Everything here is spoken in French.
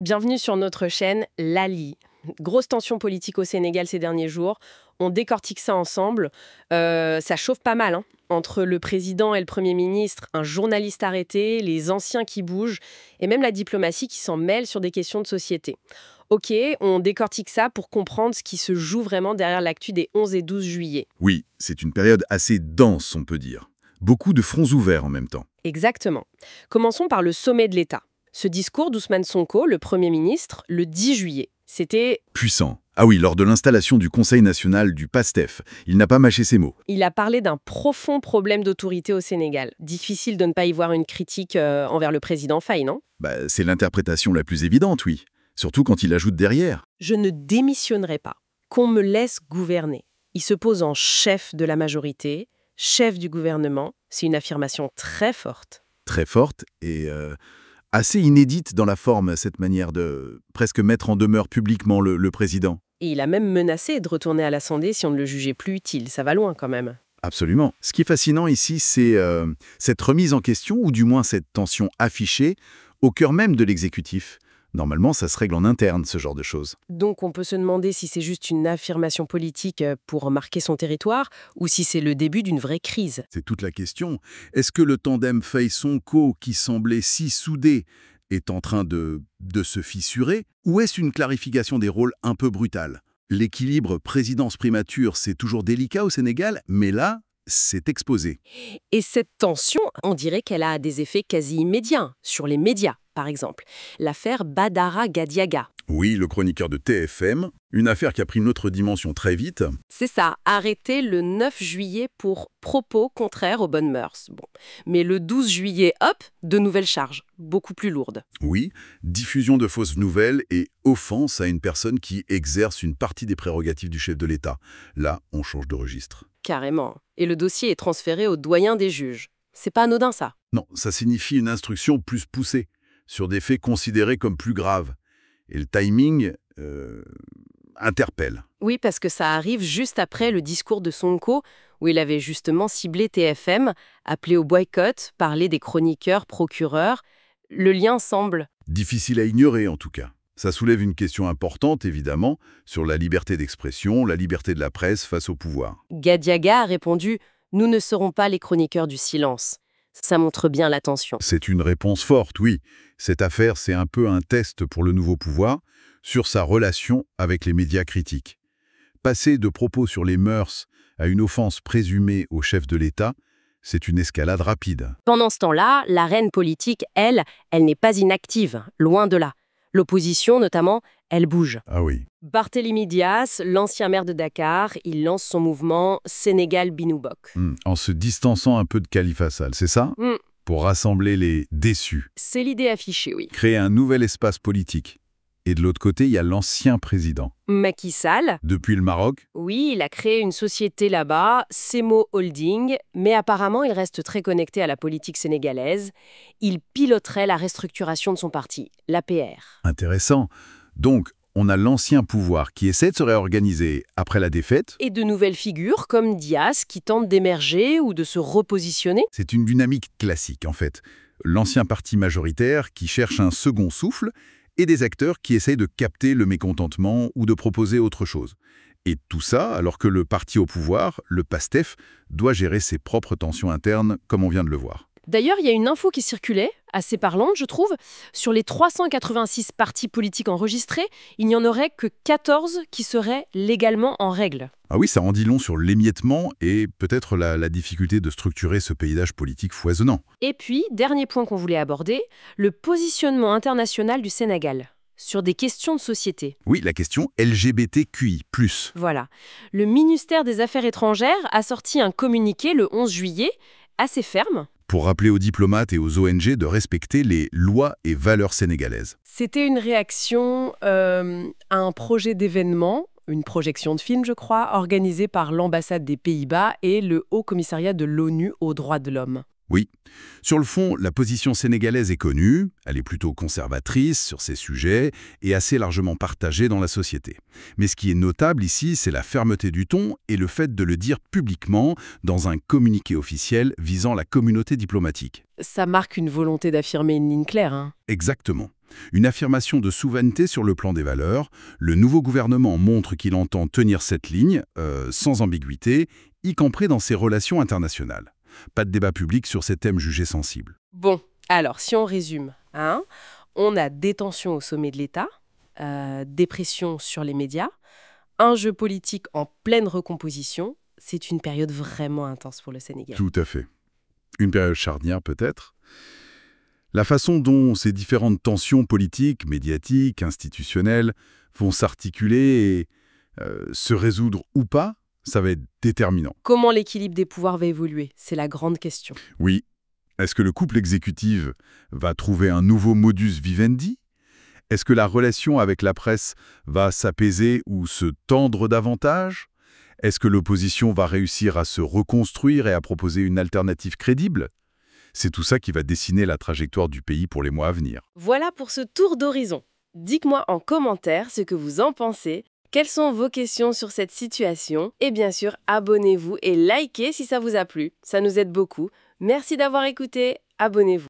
Bienvenue sur notre chaîne Lali. Grosse tension politique au Sénégal ces derniers jours. On décortique ça ensemble. Ça chauffe pas mal, hein. Entre le président et le Premier ministre, un journaliste arrêté, les anciens qui bougent, et même la diplomatie qui s'en mêle sur des questions de société. Ok, on décortique ça pour comprendre ce qui se joue vraiment derrière l'actu des 11 et 12 juillet. Oui, c'est une période assez dense, on peut dire. Beaucoup de fronts ouverts en même temps. Exactement. Commençons par le sommet de l'État. Ce discours d'Ousmane Sonko, le Premier ministre, le 10 juillet. C'était... Puissant. Ah oui, lors de l'installation du Conseil national du PASTEF, il n'a pas mâché ses mots. Il a parlé d'un profond problème d'autorité au Sénégal. Difficile de ne pas y voir une critique envers le président Faye, non ? C'est l'interprétation la plus évidente, oui. Surtout quand il ajoute derrière. Je ne démissionnerai pas. Qu'on me laisse gouverner. Il se pose en chef de la majorité, chef du gouvernement. C'est une affirmation très forte. Très forte et assez inédite dans la forme, cette manière de presque mettre en demeure publiquement le président. Et il a même menacé de retourner à l'Assemblée si on ne le jugeait plus utile. Ça va loin quand même. Absolument. Ce qui est fascinant ici, c'est cette remise en question, ou du moins cette tension affichée, au cœur même de l'exécutif. Normalement, ça se règle en interne, ce genre de choses. Donc on peut se demander si c'est juste une affirmation politique pour marquer son territoire ou si c'est le début d'une vraie crise. C'est toute la question. Est-ce que le tandem Faye-Sonko, qui semblait si soudé, est en train de se fissurer? Ou est-ce une clarification des rôles un peu brutale? L'équilibre présidence primature, c'est toujours délicat au Sénégal, mais là, c'est exposé. Et cette tension, on dirait qu'elle a des effets quasi immédiats sur les médias, par exemple. L'affaire Badara Gadiaga. Oui, le chroniqueur de TFM, une affaire qui a pris une autre dimension très vite. C'est ça, arrêté le 9 juillet pour propos contraires aux bonnes mœurs. Bon. Mais le 12 juillet, hop, de nouvelles charges, beaucoup plus lourdes. Oui, diffusion de fausses nouvelles et offense à une personne qui exerce une partie des prérogatives du chef de l'État. Là, on change de registre. Carrément. Et le dossier est transféré au doyen des juges. C'est pas anodin, ça. Non, ça signifie une instruction plus poussée, sur des faits considérés comme plus graves. Et le timing interpelle. Oui, parce que ça arrive juste après le discours de Sonko, où il avait justement ciblé TFM, appelé au boycott, parlé des chroniqueurs, procureurs. Le lien semble... difficile à ignorer, en tout cas. Ça soulève une question importante, évidemment, sur la liberté d'expression, la liberté de la presse face au pouvoir. Gadiaga a répondu « Nous ne serons pas les chroniqueurs du silence ». Ça montre bien la tension. C'est une réponse forte, oui. Cette affaire, c'est un peu un test pour le nouveau pouvoir sur sa relation avec les médias critiques. Passer de propos sur les mœurs à une offense présumée au chef de l'État, c'est une escalade rapide. Pendant ce temps-là, l'arène politique, elle n'est pas inactive, loin de là. L'opposition, notamment, elle bouge. Ah oui. Barthélémy Dias, l'ancien maire de Dakar, il lance son mouvement Sénégal Binoubok. En se distançant un peu de Khalifa Sall, c'est ça? Pour rassembler les déçus. C'est l'idée affichée, oui. Créer un nouvel espace politique. Et de l'autre côté, il y a l'ancien président. Macky Sall, Depuis le Maroc, oui, il a créé une société là-bas, Semo Holding, mais apparemment il reste très connecté à la politique sénégalaise. Il piloterait la restructuration de son parti, l'APR. intéressant. Donc, on a l'ancien pouvoir qui essaie de se réorganiser après la défaite. Et de nouvelles figures comme Dias qui tentent d'émerger ou de se repositionner. C'est une dynamique classique, en fait. L'ancien parti majoritaire qui cherche un second souffle et des acteurs qui essayent de capter le mécontentement ou de proposer autre chose. Et tout ça alors que le parti au pouvoir, le PASTEF, doit gérer ses propres tensions internes, comme on vient de le voir. D'ailleurs, il y a une info qui circulait, assez parlante, je trouve. Sur les 386 partis politiques enregistrés, il n'y en aurait que 14 qui seraient légalement en règle. Ah oui, ça en dit long sur l'émiettement et peut-être la difficulté de structurer ce paysage politique foisonnant. Et puis, dernier point qu'on voulait aborder, le positionnement international du Sénégal sur des questions de société. Oui, la question LGBTQI+. Voilà. Le ministère des Affaires étrangères a sorti un communiqué le 11 juillet, assez ferme. Pour rappeler aux diplomates et aux ONG de respecter les lois et valeurs sénégalaises. C'était une réaction à un projet d'événement, une projection de film, je crois, organisée par l'ambassade des Pays-Bas et le Haut Commissariat de l'ONU aux droits de l'homme. Oui. Sur le fond, la position sénégalaise est connue, elle est plutôt conservatrice sur ces sujets et assez largement partagée dans la société. Mais ce qui est notable ici, c'est la fermeté du ton et le fait de le dire publiquement dans un communiqué officiel visant la communauté diplomatique. Ça marque une volonté d'affirmer une ligne claire, hein. Exactement. Une affirmation de souveraineté sur le plan des valeurs. Le nouveau gouvernement montre qu'il entend tenir cette ligne, sans ambiguïté, y compris dans ses relations internationales. Pas de débat public sur ces thèmes jugés sensibles. Bon, alors, si on résume, hein, on a des tensions au sommet de l'État, des pressions sur les médias, un jeu politique en pleine recomposition. C'est une période vraiment intense pour le Sénégal. Tout à fait. Une période charnière peut-être. La façon dont ces différentes tensions politiques, médiatiques, institutionnelles vont s'articuler et se résoudre ou pas, ça va être déterminant. Comment l'équilibre des pouvoirs va évoluer? C'est la grande question. Oui. Est-ce que le couple exécutif va trouver un nouveau modus vivendi? Est-ce que la relation avec la presse va s'apaiser ou se tendre davantage? Est-ce que l'opposition va réussir à se reconstruire et à proposer une alternative crédible? C'est tout ça qui va dessiner la trajectoire du pays pour les mois à venir. Voilà pour ce tour d'horizon. Dites-moi en commentaire ce que vous en pensez. Quelles sont vos questions sur cette situation? Et bien sûr, abonnez-vous et likez si ça vous a plu. Ça nous aide beaucoup. Merci d'avoir écouté. Abonnez-vous.